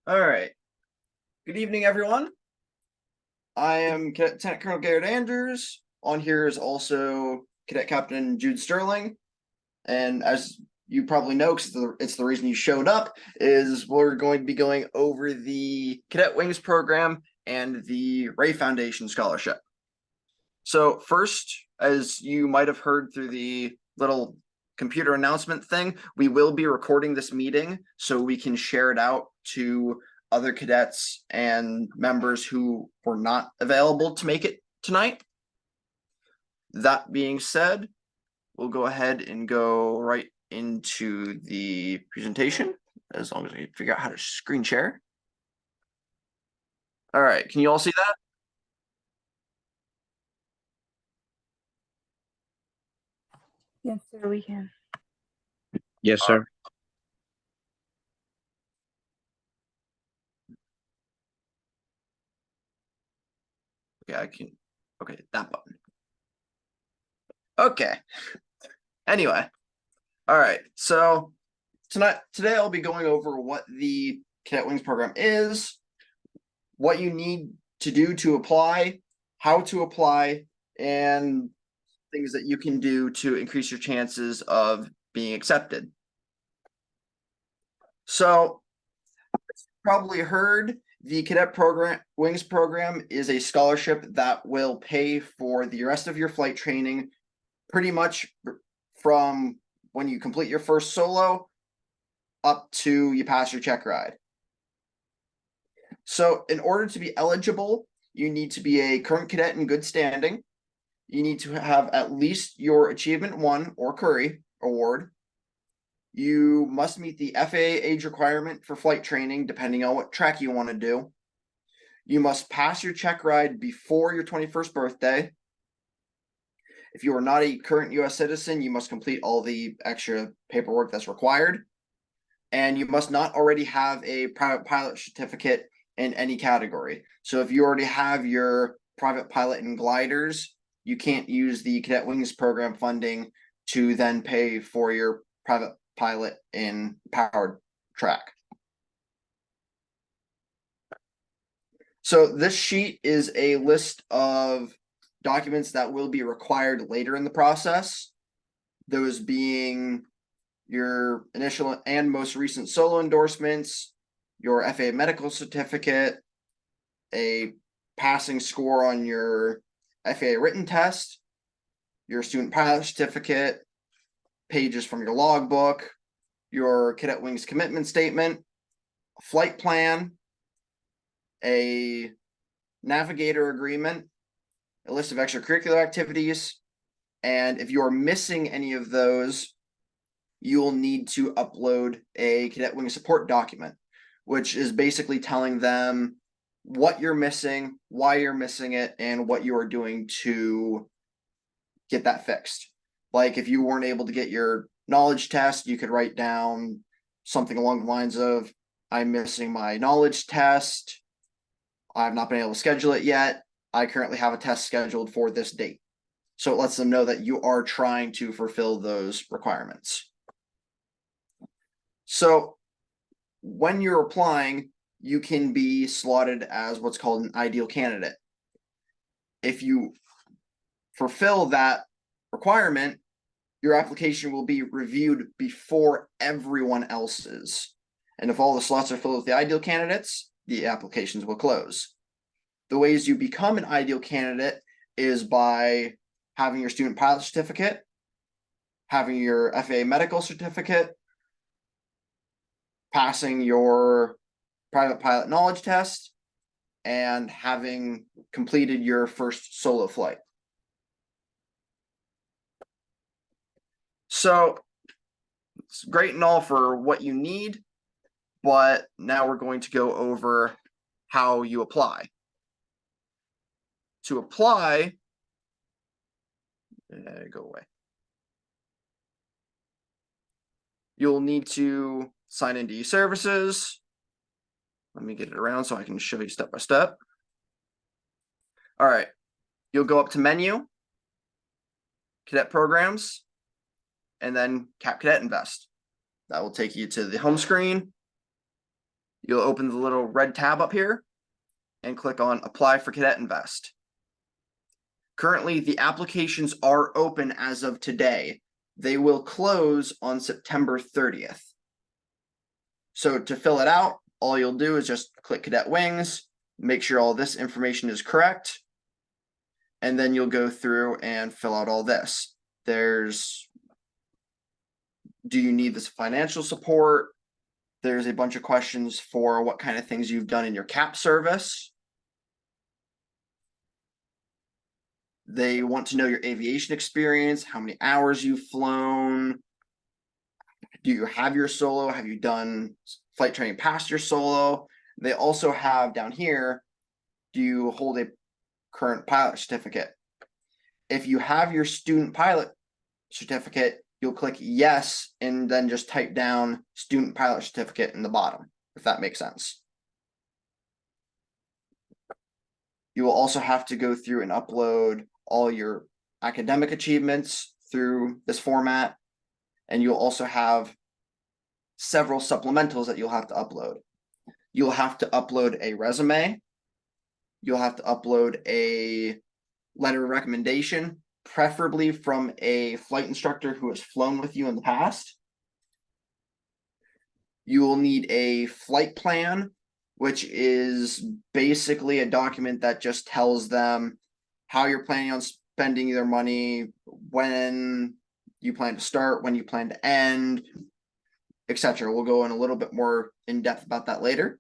All right. Good evening, everyone. I am Cadet Lieutenant Colonel Garrett Andrews. On here is also Cadet Captain Jude Sterling. And as you probably know, because it's the reason you showed up, is we're going to be going over the Cadet Wings program and the Ray Foundation Scholarship. So first, as you might have heard through the little computer announcement thing, we will be recording this meeting so we can share it out to other cadets and members who were not available to make it tonight. That being said, we'll go ahead and go right into the presentation, as long as I figure out how to screen share. All right, can you all see that? Yes, sir, we can. Yes, sir. Okay, I can. Okay, that button. Okay. Anyway, all right. So today I'll be going over what the Cadet Wings program is, what you need to do to apply, how to apply, and things that you can do to increase your chances of being accepted. So, probably heard the Cadet program Wings program is a scholarship that will pay for the rest of your flight training pretty much from when you complete your first solo up to you pass your check ride. So in order to be eligible, you need to be a current cadet in good standing. You need to have at least your Achievement 1 or Curry award. You must meet the FAA age requirement for flight training, depending on what track you want to do. You must pass your check ride before your 21st birthday. If you are not a current U.S. citizen, you must complete all the extra paperwork that's required. And you must not already have a private pilot certificate in any category. So if you already have your private pilot and gliders, you can't use the Cadet Wings program funding to then pay for your private pilot in powered track. So this sheet is a list of documents that will be required later in the process, those being your initial and most recent solo endorsements, your FAA medical certificate, a passing score on your FAA written test, your student pilot certificate, pages from your logbook, your Cadet Wings commitment statement, a flight plan, a navigator agreement, a list of extracurricular activities, and if you're missing any of those, you will need to upload a Cadet Wing support document, which is basically telling them what you're missing, why you're missing it, and what you are doing to get that fixed. Like if you weren't able to get your knowledge test, you could write down something along the lines of, I'm missing my knowledge test. I've not been able to schedule it yet. I currently have a test scheduled for this date. So it lets them know that you are trying to fulfill those requirements. So when you're applying, you can be slotted as what's called an ideal candidate. If you fulfill that requirement, your application will be reviewed before everyone else's. And if all the slots are filled with the ideal candidates, the applications will close. The ways you become an ideal candidate is by having your student pilot certificate, having your FAA medical certificate, passing your private pilot knowledge test, and having completed your first solo flight. So it's great and all for what you need, but now we're going to go over how you apply. To apply, go away. You'll need to sign into eServices. Let me get it around so I can show you step by step. All right, you'll go up to menu, cadet programs, and then Cap Cadet Invest. That will take you to the home screen. You'll open the little red tab up here and click on Apply for Cadet Invest. Currently, the applications are open as of today. They will close on September 30th. So to fill it out, all you'll do is just click Cadet Wings, make sure all this information is correct, and then you'll go through and fill out all this. There's, do you need this financial support? There's a bunch of questions for what kind of things you've done in your CAP service. They want to know your aviation experience, how many hours you've flown. Do you have your solo? Have you done flight training past your solo? They also have down here, do you hold a current pilot certificate? If you have your student pilot certificate, you'll click yes and then just type down student pilot certificate in the bottom, if that makes sense. You will also have to go through and upload all your academic achievements through this format, and you'll also have several supplementals that you'll have to upload. You'll have to upload a resume. You'll have to upload a letter of recommendation, preferably from a flight instructor who has flown with you in the past. You will need a flight plan, which is basically a document that just tells them how you're planning on spending their money, when you plan to start, when you plan to end, etc. We'll go in a little bit more in depth about that later.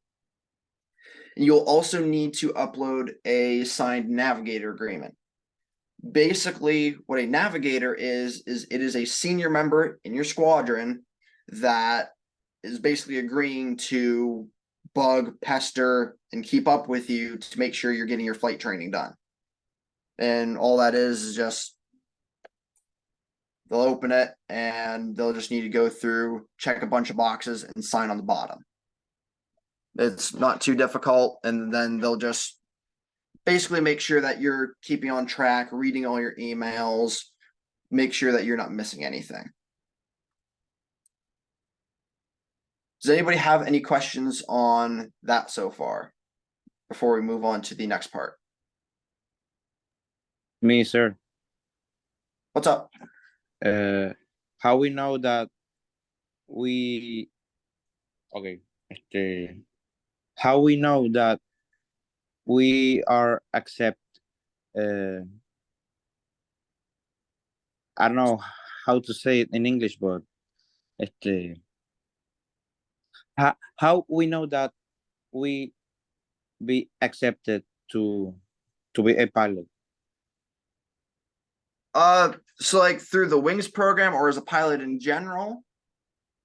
And you'll also need to upload a signed navigator agreement. Basically, what a navigator is it is a senior member in your squadron that is basically agreeing to bug, pester, and keep up with you to make sure you're getting your flight training done. And all that is just, they'll open it and they'll just need to go through, check a bunch of boxes, and sign on the bottom. It's not too difficult, and then they'll just basically make sure that you're keeping on track, reading all your emails, make sure that you're not missing anything. Does anybody have any questions on that so far before we move on to the next part? Me, sir. What's up? How we know that we, okay, how we know that we are accept, I don't know how to say it in English, but how we know that we be accepted to be a pilot? So like through the Wings program or as a pilot in general?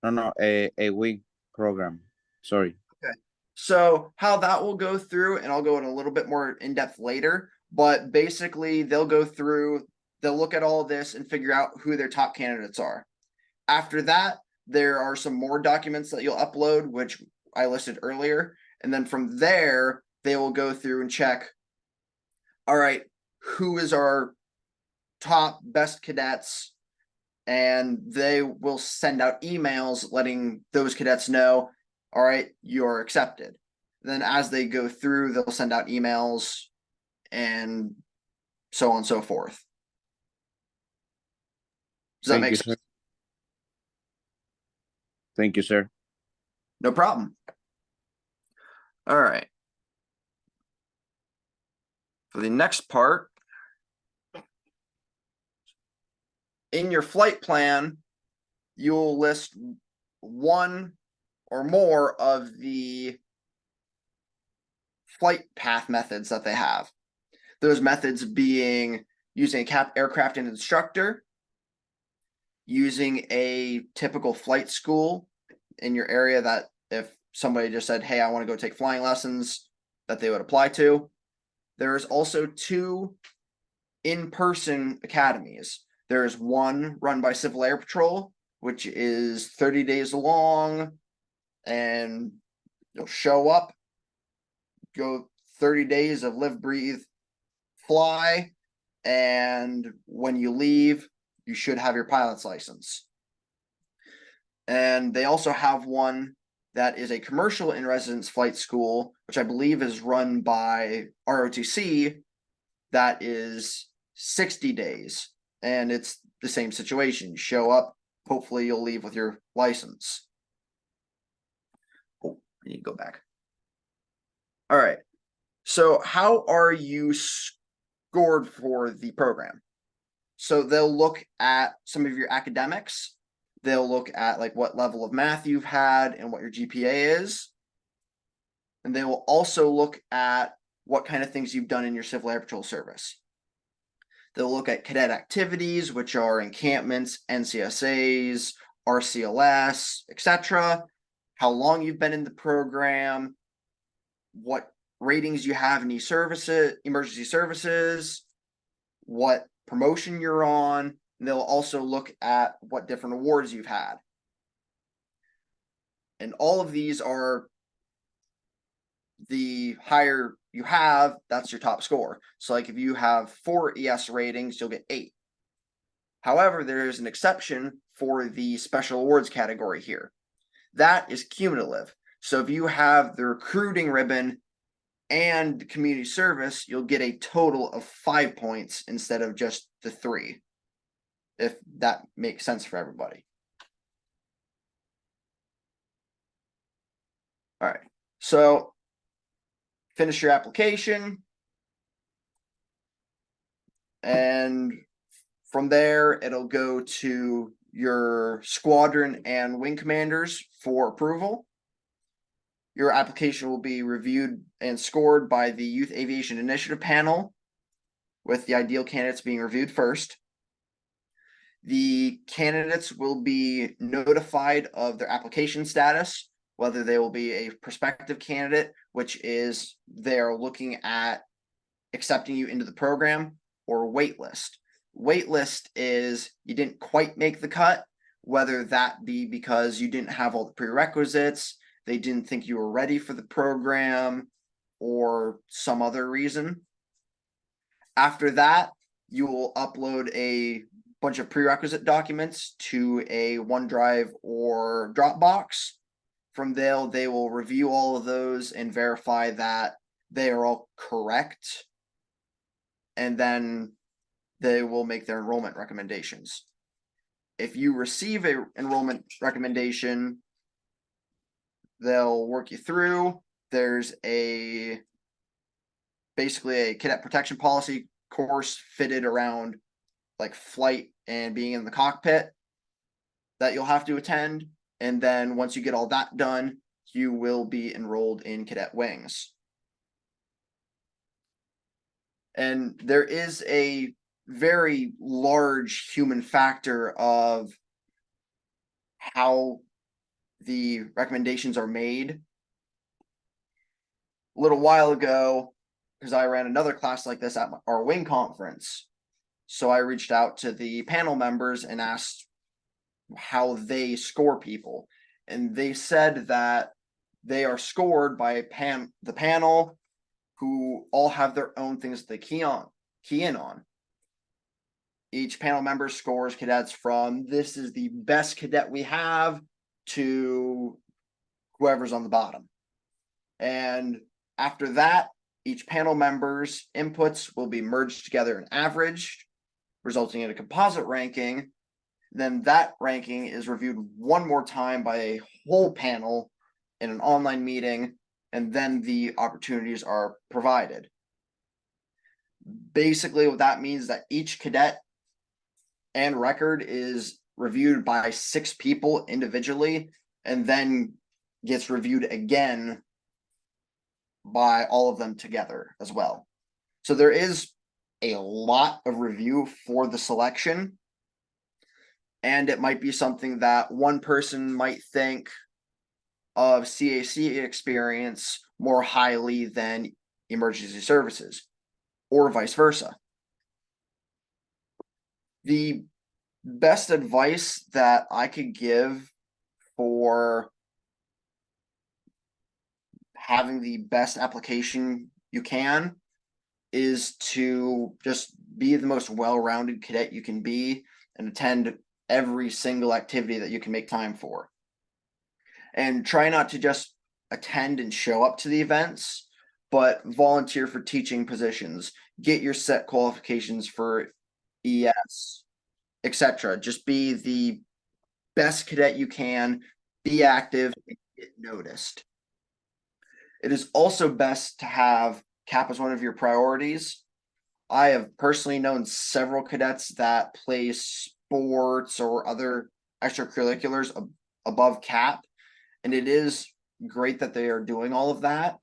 No, a wing program. Sorry. Okay. So how that will go through, and I'll go in a little bit more in depth later, but basically they'll go through, they'll look at all this and figure out who their top candidates are. After that, there are some more documents that you'll upload, which I listed earlier. And then from there, they will go through and check, all right, who is our top best cadets, and they will send out emails letting those cadets know, all right, you're accepted. Then as they go through, they'll send out emails and so on and so forth. Does that make sense? Sir. Thank you, sir. No problem. All right. For the next part, in your flight plan, you'll list one or more of the flight path methods that they have. Those methods being using a CAP aircraft and instructor, using a typical flight school in your area that if somebody just said, hey, I want to go take flying lessons, that they would apply to. There's also 2 in-person academies. There's one run by Civil Air Patrol, which is 30 days long, and you'll show up, go 30 days of live, breathe, fly, and when you leave, you should have your pilot's license. And they also have one that is a commercial in residence flight school, which I believe is run by ROTC, that is 60 days. And it's the same situation. You show up, hopefully you'll leave with your license. Oh, I need to go back. All right. So how are you scored for the program? So they'll look at some of your academics. They'll look at like what level of math you've had and what your GPA is. And they will also look at what kind of things you've done in your Civil Air Patrol service. They'll look at cadet activities, which are encampments, NCSAs, RCLS, etc. How long you've been in the program, what ratings you have in emergency services, what promotion you're on. And they'll also look at what different awards you've had. And all of these are, the higher you have, that's your top score. So like if you have 4 ES ratings, you'll get 8. However, there's an exception for the special awards category here. That is cumulative. So if you have the recruiting ribbon and community service, you'll get a total of 5 points instead of just the 3, if that makes sense for everybody. All right, so finish your application, and from there it'll go to your squadron and wing commanders for approval. Your application will be reviewed and scored by the Youth Aviation Initiative panel, with the ideal candidates being reviewed first. The candidates will be notified of their application status, whether they will be a prospective candidate, which is they're looking at accepting you into the program, or waitlist. Waitlist is you didn't quite make the cut, whether that be because you didn't have all the prerequisites, they didn't think you were ready for the program, or some other reason. After that, you will upload a bunch of prerequisite documents to a OneDrive or Dropbox. From there, they will review all of those and verify that they are all correct. And then they will make their enrollment recommendations. If you receive an enrollment recommendation, they'll work you through. There's basically a cadet protection policy course fitted around like flight and being in the cockpit that you'll have to attend. And then once you get all that done, you will be enrolled in Cadet Wings. And there is a very large human factor of how the recommendations are made. A little while ago, because I ran another class like this at our wing conference, so I reached out to the panel members and asked how they score people. And they said that they are scored by the panel, who all have their own things that they key in on. Each panel member scores cadets from "this is the best cadet we have" to whoever's on the bottom. And after that, each panel member's inputs will be merged together and averaged, resulting in a composite ranking. Then that ranking is reviewed one more time by a whole panel in an online meeting, and then the opportunities are provided. Basically, what that means is that each cadet and record is reviewed by 6 people individually, and then gets reviewed again by all of them together as well. So there is a lot of review for the selection, and it might be something that one person might think of CAC experience more highly than emergency services, or vice versa. The best advice that I could give for having the best application you can is to just be the most well-rounded cadet you can be and attend every single activity that you can make time for. And try not to just attend and show up to the events, but volunteer for teaching positions, get your set qualifications for ES, etc. Just be the best cadet you can, be active, and get noticed. It is also best to have CAP as one of your priorities. I have personally known several cadets that play sports or other extracurriculars above CAP, and it is great that they are doing all of that,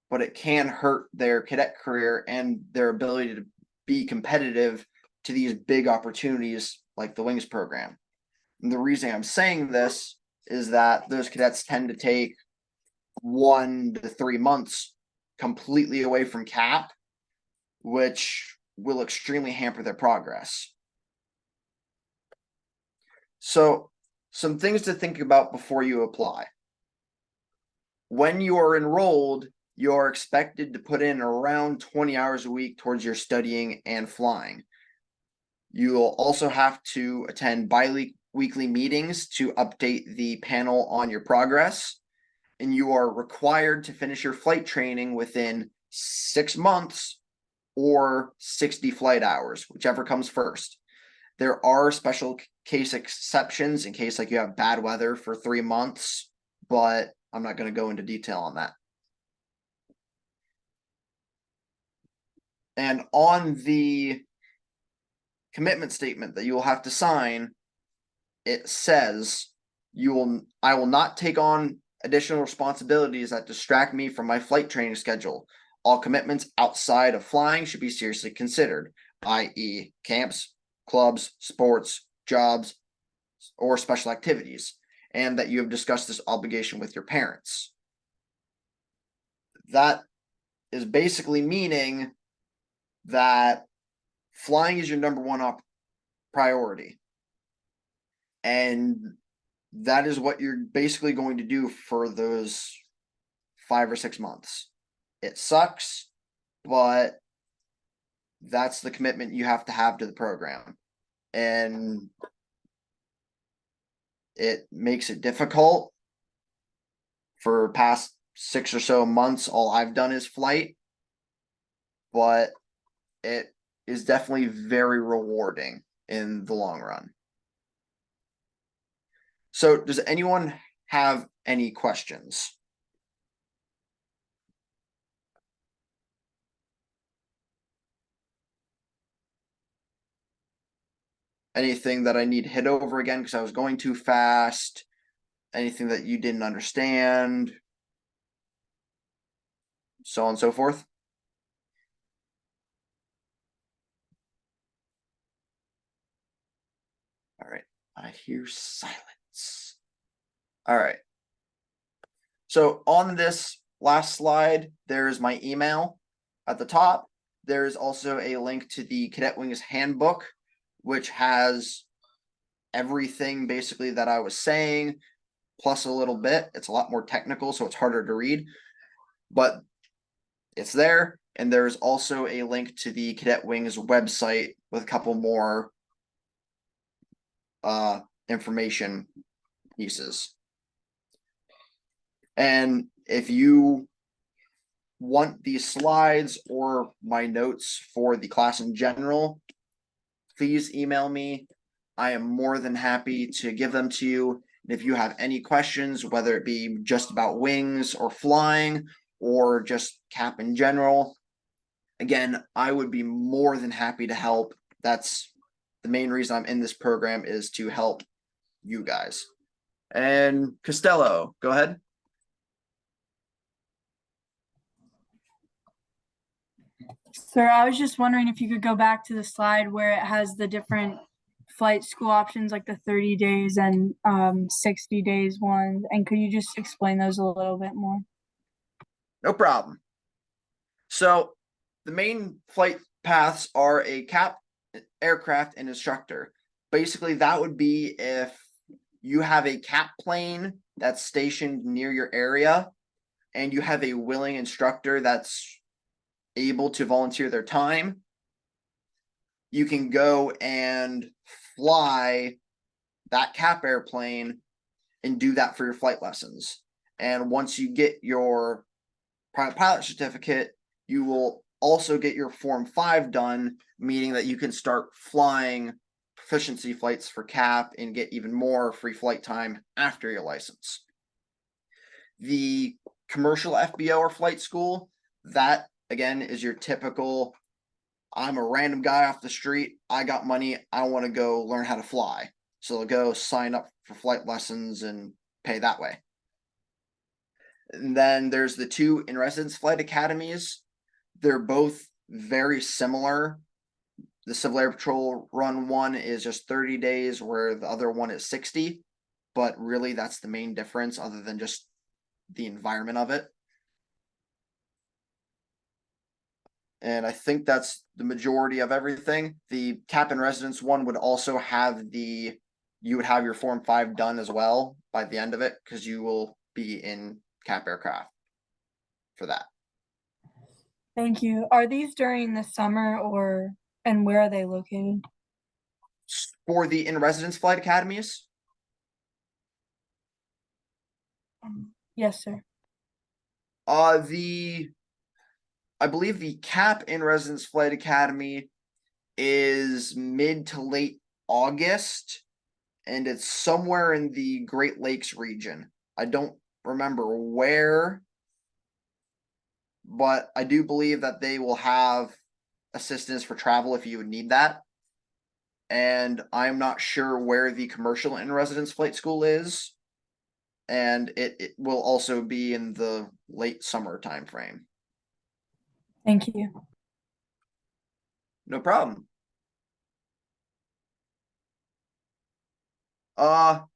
but it can hurt their cadet career and their ability to be competitive to these big opportunities like the Wings program. And the reason I'm saying this is that those cadets tend to take 1 to 3 months completely away from CAP, which will extremely hamper their progress. So, some things to think about before you apply. When you are enrolled, you are expected to put in around 20 hours a week towards your studying and flying. You will also have to attend bi-weekly meetings to update the panel on your progress. And you are required to finish your flight training within 6 months or 60 flight hours, whichever comes first. There are special case exceptions in case like you have bad weather for 3 months, but I'm not going to go into detail on that. And on the commitment statement that you will have to sign, it says I will not take on additional responsibilities that distract me from my flight training schedule. All commitments outside of flying should be seriously considered, i.e. camps, clubs, sports, jobs, or special activities, and that you have discussed this obligation with your parents. That is basically meaning that flying is your number one priority. And that is what you're basically going to do for those 5 or 6 months. It sucks, but that's the commitment you have to the program. And it makes it difficult. For past 6 or so months, all I've done is flight, but it is definitely very rewarding in the long run. So does anyone have any questions? Anything that I need to hit over again because I was going too fast? Anything that you didn't understand? So on and so forth? All right, I hear silence. All right. So on this last slide, there's my email at the top. There's also a link to the Cadet Wings handbook, which has everything basically that I was saying, plus a little bit. It's a lot more technical, so it's harder to read, but it's there. And there's also a link to the Cadet Wings website with a couple more information pieces. And if you want these slides or my notes for the class in general, please email me. I am more than happy to give them to you. And if you have any questions, whether it be just about wings or flying or just CAP in general, again, I would be more than happy to help. That's the main reason I'm in this program, is to help you guys. And Costello, go ahead. Sir, I was just wondering if you could go back to the slide where it has the different flight school options, like the 30 days and 60 days ones. And could you just explain those a little bit more? No problem. So the main flight paths are a CAP aircraft and instructor. Basically, that would be if you have a CAP plane that's stationed near your area and you have a willing instructor that's able to volunteer their time, you can go and fly that CAP airplane and do that for your flight lessons. And once you get your private pilot certificate, you will also get your Form 5 done, meaning that you can start flying proficiency flights for CAP and get even more free flight time after your license. The commercial FBO or flight school, that again is your typical, I'm a random guy off the street, I got money, I want to go learn how to fly. So they'll go sign up for flight lessons and pay that way. And then there's the 2 in-residence flight academies. They're both very similar. The Civil Air Patrol run one is just 30 days, where the other one is 60. But really, that's the main difference, other than just the environment of it. And I think that's the majority of everything. The cap in residence one would also have you would have your Form 5 done as well by the end of it, because you will be in cap aircraft for that. Thank you. Are these during the summer and where are they located? For the in-residence flight academies, Yes, sir. I believe the cap in-residence flight academy is mid to late August, and it's somewhere in the Great Lakes region. I don't remember where, but I do believe that they will have assistance for travel if you would need that. And I'm not sure where the commercial in-residence flight school is. And it will also be in the late summer time frame. Thank you. No problem. That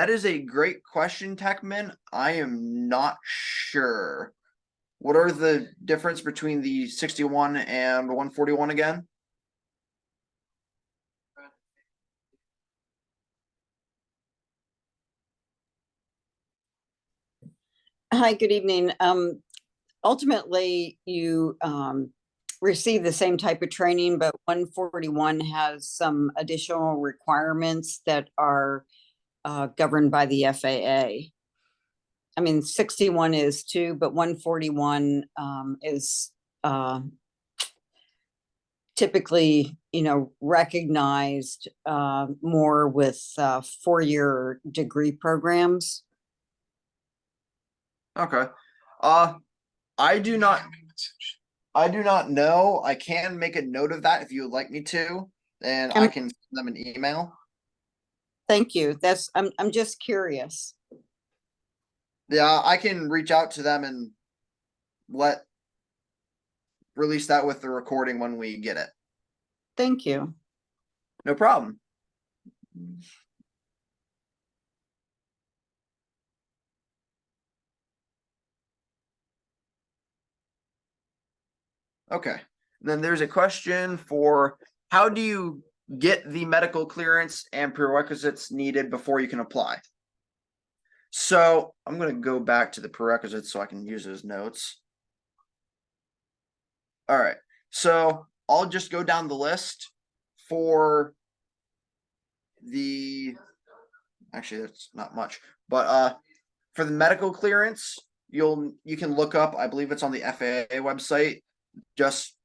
is a great question, Techman. I am not sure. What are the difference between the 61 and 141 again? Hi, good evening. Ultimately, you receive the same type of training, but 141 has some additional requirements that are governed by the FAA. I mean, 61 is too, but 141 is typically, recognized more with 4-year degree programs. Okay. I do not know. I can make a note of that if you would like me to, and I can send them an email. Thank you. I'm just curious. Yeah, I can reach out to them and release that with the recording when we get it. Thank you. No problem. Okay. Then there's a question for how do you get the medical clearance and prerequisites needed before you can apply? So I'm going to go back to the prerequisites so I can use those notes. All right. So I'll just go down the list for actually that's not much, but for the medical clearance, you can look up, I believe it's on the FAA website, just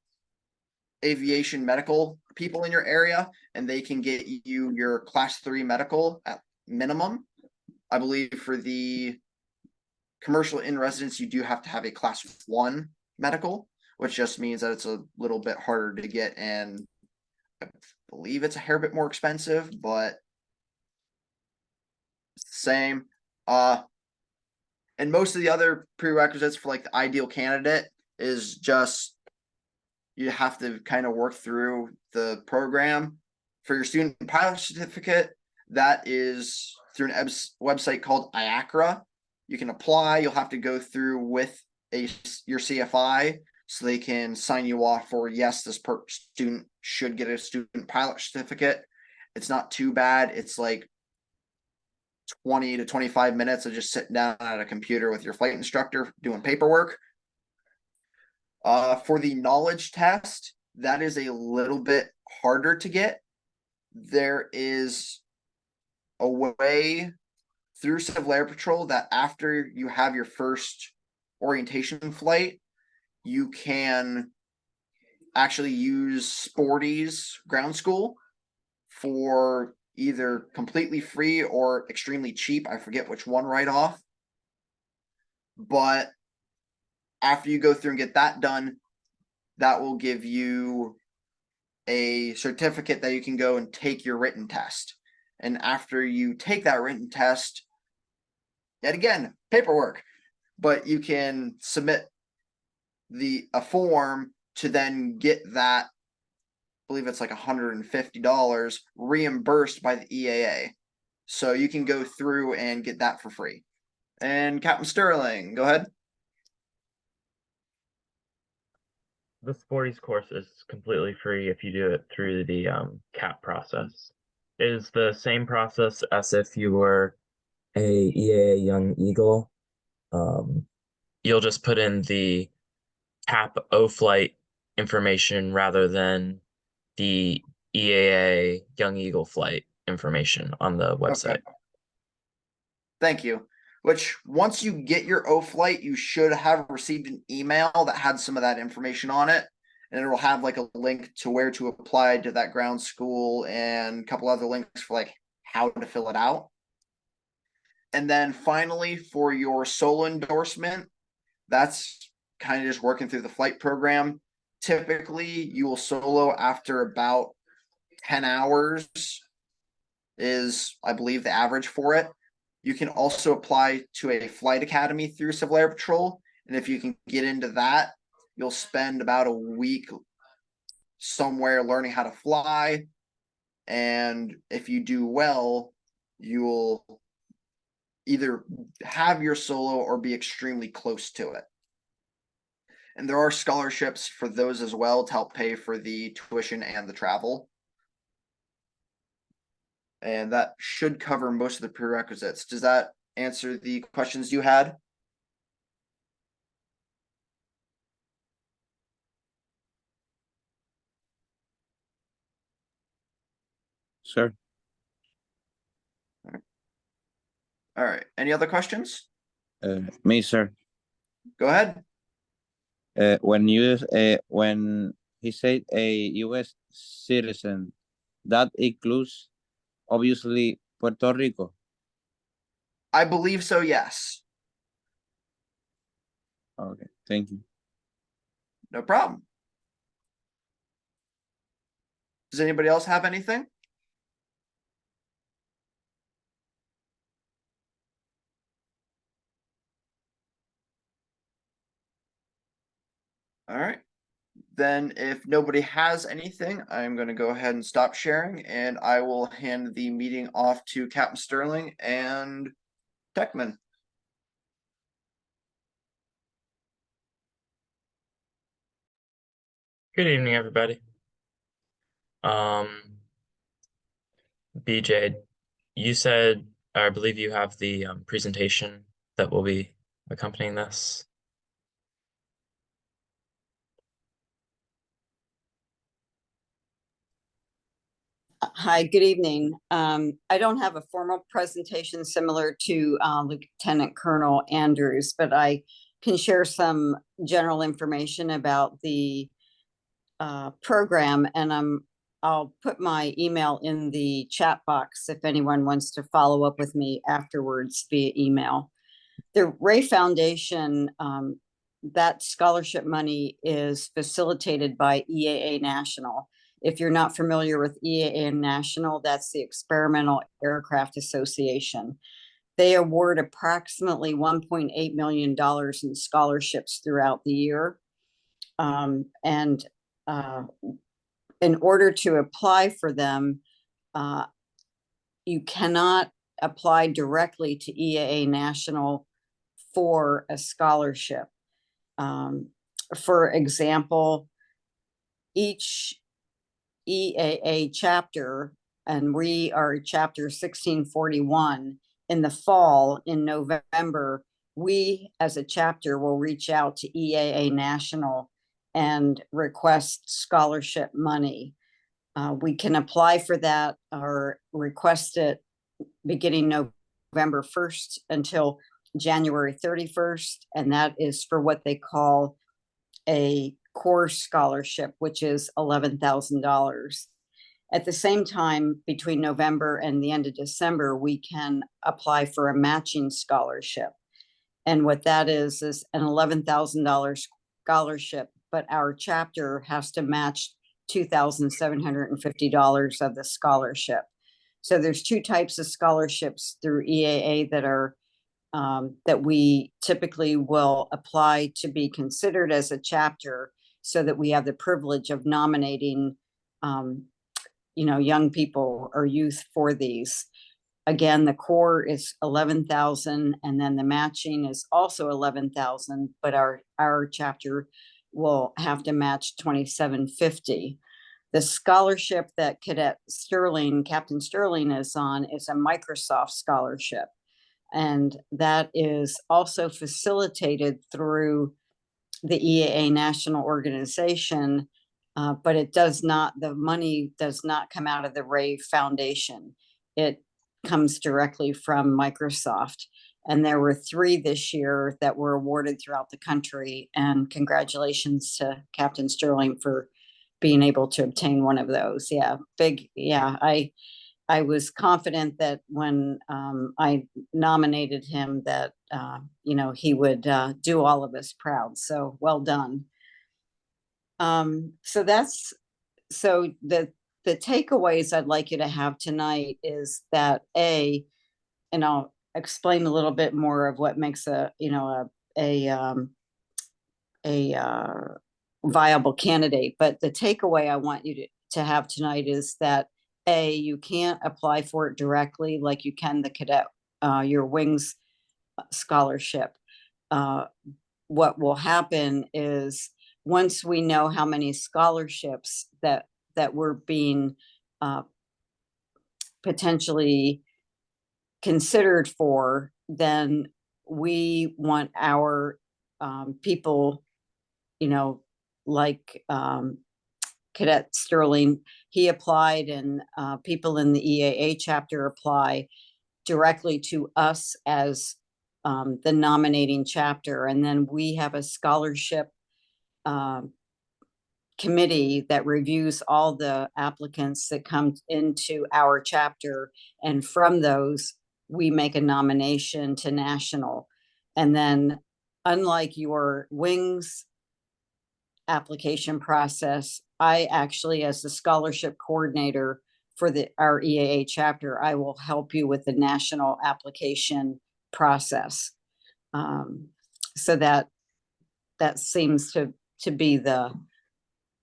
aviation medical people in your area, and they can get you your class 3 medical at minimum. I believe for the commercial in residence, you do have to have a class 1 medical, which just means that it's a little bit harder to get, and I believe it's a hair bit more expensive, but it's the same. And most of the other prerequisites for like the ideal candidate is just you have to kind of work through the program. For your student pilot certificate, that is through an website called IACRA. You can apply. You'll have to go through with your CFI so they can sign you off for, yes, this student should get a student pilot certificate. It's not too bad. It's like 20 to 25 minutes of just sitting down at a computer with your flight instructor doing paperwork. For the knowledge test, that is a little bit harder to get. there is a way through Civil Air Patrol that after you have your first orientation flight, you can actually use Sporty's ground school for either completely free or extremely cheap. I forget which one right off. But after you go through and get that done, that will give you a certificate that you can go and take your written test. And after you take that written test, yet again, paperwork, but you can submit a form to then get that, I believe it's like $150 reimbursed by the EAA. So you can go through and get that for free. And Captain Sterling, go ahead. The Sporties course is completely free if you do it through the CAP process. It is the same process as if you were a EAA Young Eagle. You'll just put in the CAP O-Flight information rather than the EAA Young Eagle flight information on the website. Okay. Thank you. Which once you get your O-Flight, you should have received an email that had some of that information on it. And it will have like a link to where to apply to that ground school and a couple other links for like how to fill it out. And then finally, for your solo endorsement, that's kind of just working through the flight program. Typically, you will solo after about 10 hours is, I believe, the average for it. You can also apply to a flight academy through Civil Air Patrol. And if you can get into that, you'll spend about a week somewhere learning how to fly. And if you do well, you will either have your solo or be extremely close to it. And there are scholarships for those as well to help pay for the tuition and the travel. And that should cover most of the prerequisites. Does that answer the questions you had? Sir. All right. Any other questions? Me, sir. Go ahead. When he said a U.S. citizen, that includes obviously Puerto Rico. I believe so, yes. Okay, thank you. No problem. Does anybody else have anything? All right. Then if nobody has anything, I'm going to go ahead and stop sharing and I will hand the meeting off to Captain Sterling and Techman. Good evening, everybody. BJ, you said, I believe you have the presentation that will be accompanying this. Hi, good evening. I don't have a formal presentation similar to Lieutenant Colonel Andrews, but I can share some general information about the program, and I'll put my email in the chat box if anyone wants to follow up with me afterwards via email. The Ray Foundation, that scholarship money is facilitated by EAA National. If you're not familiar with EAA National, that's the Experimental Aircraft Association. They award approximately $1.8 million in scholarships throughout the year. In order to apply for them, you cannot apply directly to EAA National for a scholarship. For example, each EAA chapter, and we are chapter 1641, in the fall, in November, we as a chapter will reach out to EAA National and request scholarship money. We can apply for that or request it beginning November 1st until January 31st, and that is for what they call a core scholarship, which is $11,000. At the same time, between November and the end of December, we can apply for a matching scholarship. And what that is an $11,000 scholarship, but our chapter has to match $2,750 of the scholarship. So there's two types of scholarships through EAA that are that we typically will apply to be considered as a chapter, so that we have the privilege of nominating, young people or youth for these. Again, the core is 11,000, and then the matching is also 11,000, but our chapter will have to match 2,750. The scholarship that Captain Sterling is on is a Microsoft scholarship. And that is also facilitated through the EAA national organization, but the money does not come out of the Ray Foundation. It comes directly from Microsoft. And there were 3 this year that were awarded throughout the country. And congratulations to Captain Sterling for being able to obtain one of those. Yeah, big. Yeah, I was confident that when I nominated him that, he would do all of us proud. So well done. So the takeaways I'd like you to have tonight is that and I'll explain a little bit more of what makes a viable candidate. But the takeaway I want you to have tonight is that you can't apply for it directly like you can the Cadet your Wings scholarship. What will happen is, once we know how many scholarships that we're being potentially considered for, then we want our people, like Cadet Sterling, he applied, and people in the EAA chapter apply directly to us as the nominating chapter. And then we have a scholarship committee that reviews all the applicants that come into our chapter. And from those, we make a nomination to national. And then, unlike your Wings application process, I actually, as the scholarship coordinator for our EAA chapter, I will help you with the national application process. So that seems to be the,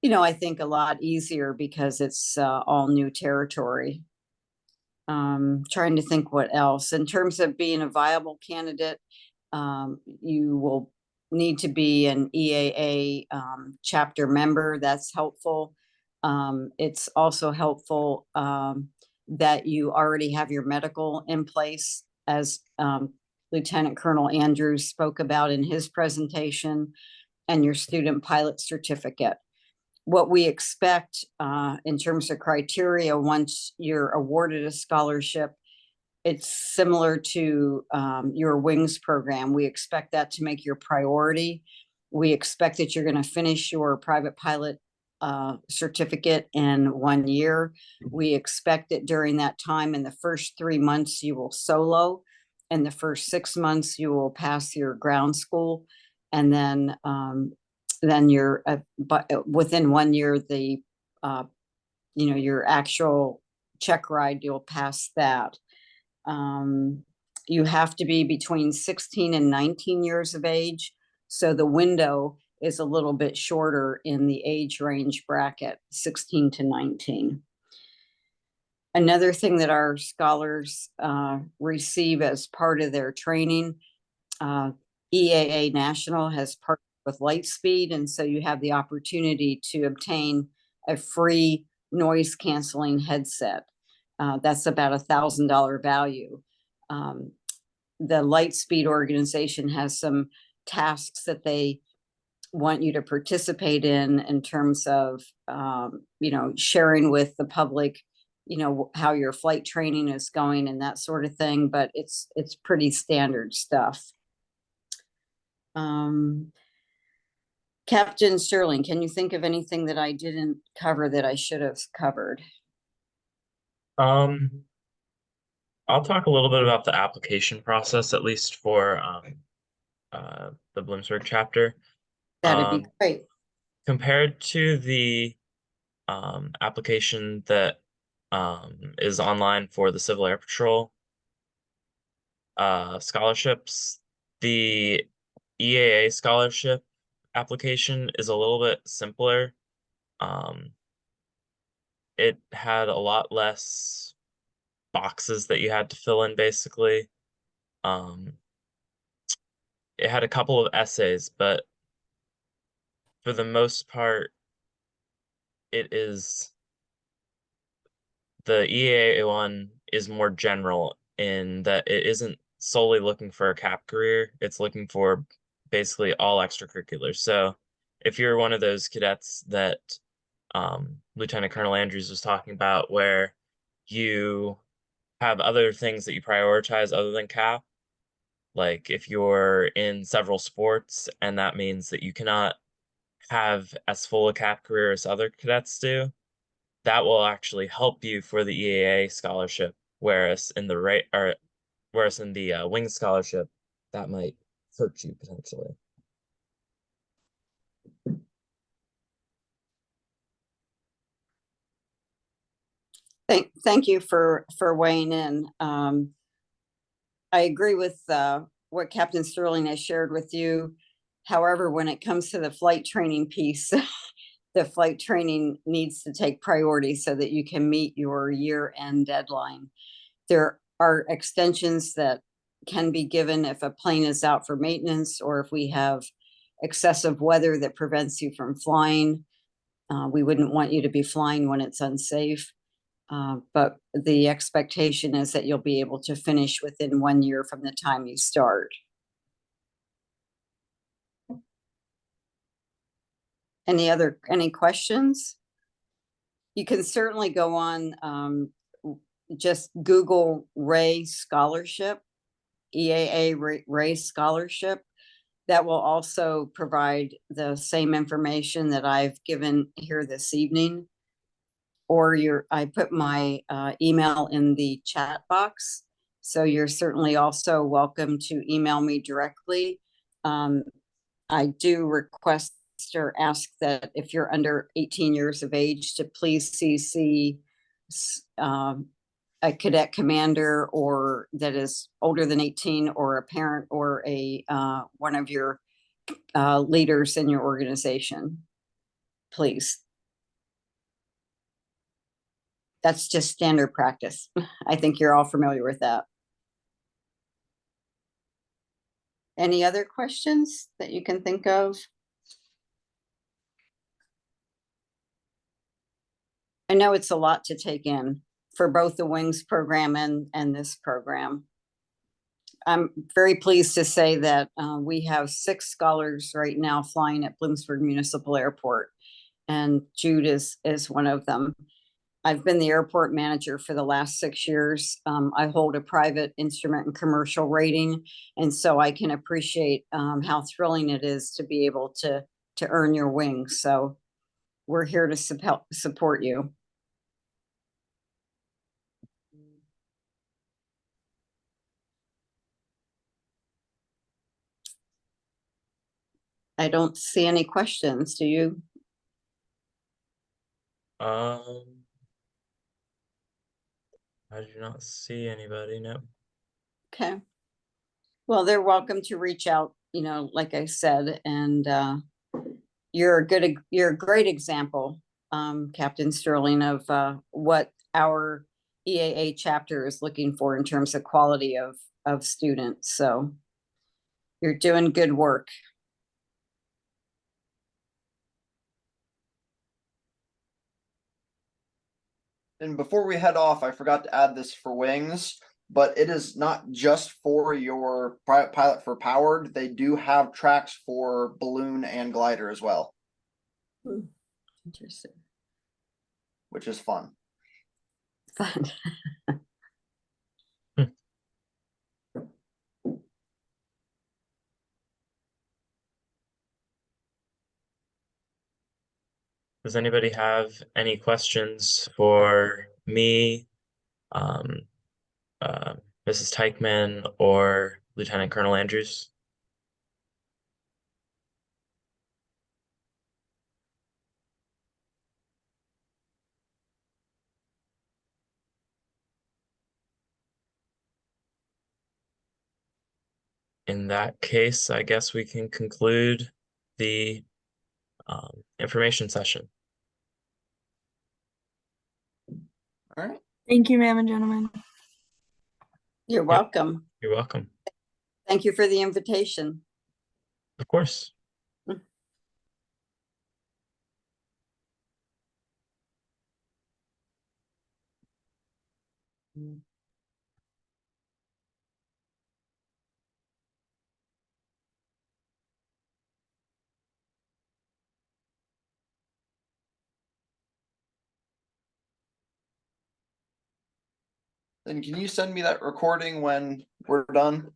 I think, a lot easier because it's all new territory. Trying to think what else. In terms of being a viable candidate, you will need to be an EAA chapter member. That's helpful. It's also helpful that you already have your medical in place, as Lieutenant Colonel Andrews spoke about in his presentation, and your student pilot certificate. What we expect in terms of criteria once you're awarded a scholarship, it's similar to your Wings program. We expect that to make your priority. We expect that you're going to finish your private pilot certificate in 1 year. We expect that during that time, in the first 3 months, you will solo. In the first 6 months, you will pass your ground school. And then you're, but within 1 year, your actual check ride, you'll pass that. You have to be between 16 and 19 years of age. So the window is a little bit shorter in the age range bracket, 16 to 19. Another thing that our scholars receive as part of their training, EAA National has partnered with Lightspeed, and so you have the opportunity to obtain a free noise canceling headset. That's about $1,000 value. The Lightspeed organization has some tasks that they want you to participate in terms of, you know, sharing with the public, you know, how your flight training is going and that sort of thing, but it's pretty standard stuff. Captain Sterling, can you think of anything that I didn't cover that I should have covered? I'll talk a little bit about the application process, at least for the Bloomsburg chapter. That'd be great. Compared to the application that is online for the Civil Air Patrol scholarships, the EAA scholarship application is a little bit simpler. It had a lot less boxes that you had to fill in, basically. It had a couple of essays, but for the most part, it is the EAA one is more general in that it isn't solely looking for a cap career. It's looking for basically all extracurriculars. So if you're one of those cadets that Lieutenant Colonel Andrews was talking about, where you have other things that you prioritize other than cap, like if you're in several sports, and that means that you cannot have as full a cap career as other cadets do, that will actually help you for the EAA scholarship, whereas in the Wings scholarship, that might hurt you potentially. Thank you for weighing in. I agree with what Captain Sterling has shared with you. However, when it comes to the flight training piece, the flight training needs to take priority so that you can meet your year-end deadline. There are extensions that can be given if a plane is out for maintenance or if we have excessive weather that prevents you from flying. We wouldn't want you to be flying when it's unsafe. But the expectation is that you'll be able to finish within 1 year from the time you start. Any questions? You can certainly go on, just Google Ray Scholarship, EAA Ray Scholarship. That will also provide the same information that I've given here this evening. Or I put my email in the chat box. So you're certainly also welcome to email me directly. I do request or ask that if you're under 18 years of age to please CC a cadet commander or that is older than 18 or a parent or a one of your leaders in your organization, please. That's just standard practice. I think you're all familiar with that. Any other questions that you can think of? I know it's a lot to take in for both the Wings program and this program. I'm very pleased to say that we have 6 scholars right now flying at Bloomsburg Municipal Airport, and Jude is one of them. I've been the airport manager for the last 6 years. I hold a private instrument and commercial rating, and so I can appreciate how thrilling it is to be able to earn your wings. So we're here to support you. I don't see any questions. Do you? I do not see anybody, no. Okay. Well, they're welcome to reach out, you know, like I said, and you're a great example, Captain Sterling, of what our EAA chapter is looking for in terms of quality of students. So you're doing good work. And before we head off, I forgot to add this for Wings. but it is not just for your private pilot for powered. They do have tracks for balloon and glider as well, Interesting. which is fun. Fun. Does anybody have any questions for me, um, Mrs. Teichman, or Lieutenant Colonel Andrews? In that case, I guess we can conclude the information session. All right. Thank you, ma'am and gentlemen. You're welcome. You're welcome. Thank you for the invitation. Of course. Then can you send me that recording when we're done?